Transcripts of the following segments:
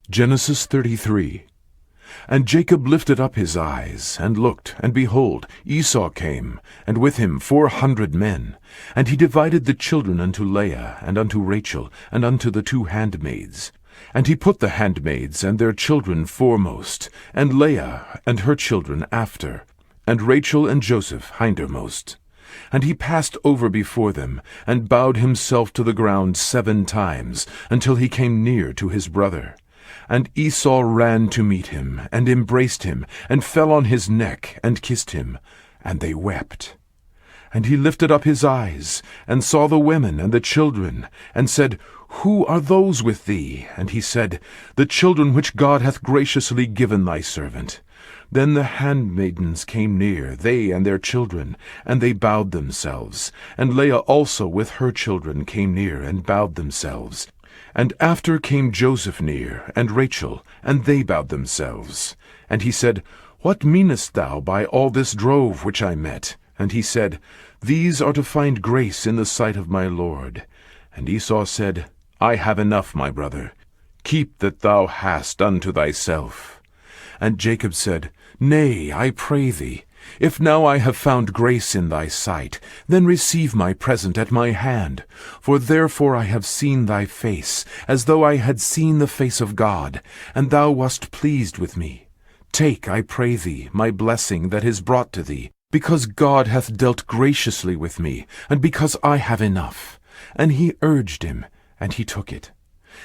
Genesis 33. And Jacob lifted up his eyes, and looked, and behold, Esau came, and with him 400 men. And he divided the children unto Leah, and unto Rachel, and unto the 2 handmaids. And he put the handmaids and their children foremost, and Leah and her children after, and Rachel and Joseph hindermost. And he passed over before them, and bowed himself to the ground 7 times, until he came near to his brother. And Esau ran to meet him, and embraced him, and fell on his neck, and kissed him. And they wept. And he lifted up his eyes, and saw the women and the children, and said, Who are those with thee? And he said, The children which God hath graciously given thy servant. Then the handmaidens came near, they and their children, and they bowed themselves. And Leah also with her children came near, and bowed themselves. And after came Joseph near, and Rachel, and they bowed themselves. And he said, What meanest thou by all this drove which I met? And he said, These are to find grace in the sight of my Lord. And Esau said, I have enough, my brother. Keep that thou hast unto thyself. And Jacob said, Nay, I pray thee, if now I have found grace in thy sight, then receive my present at my hand. For therefore I have seen thy face, as though I had seen the face of God, and thou wast pleased with me. Take, I pray thee, my blessing that is brought to thee, because God hath dealt graciously with me, and because I have enough. And he urged him, and he took it.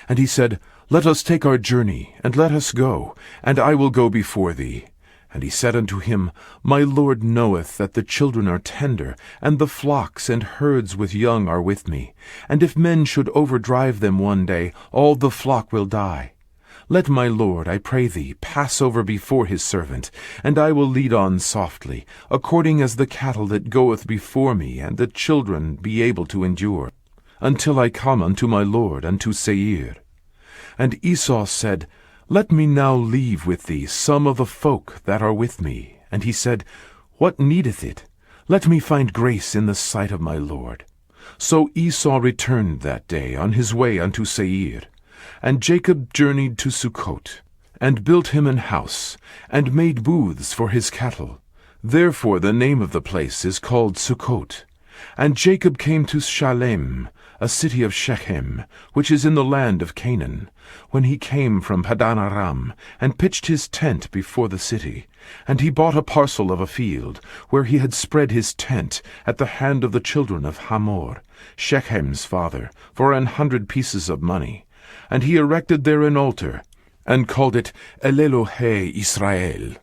And he said, Let us take our journey, and let us go, and I will go before thee. And he said unto him, My Lord knoweth that the children are tender, and the flocks and herds with young are with me. And if men should overdrive them one day, all the flock will die. Let my Lord, I pray thee, pass over before his servant, and I will lead on softly, according as the cattle that goeth before me, and the children be able to endure, until I come unto my Lord, unto Seir. And Esau said, Let me now leave with thee some of the folk that are with me. And he said, What needeth it? Let me find grace in the sight of my Lord. So Esau returned that day on his way unto Seir. And Jacob journeyed to Sukkot, and built him an house, and made booths for his cattle. Therefore the name of the place is called Sukkot. And Jacob came to Shalem, a city of Shechem, which is in the land of Canaan, when he came from Paddan Aram, and pitched his tent before the city. And he bought a parcel of a field, where he had spread his tent, at the hand of the children of Hamor, Shechem's father, for 100 pieces of money. And he erected there an altar, and called it L.L.C Israel.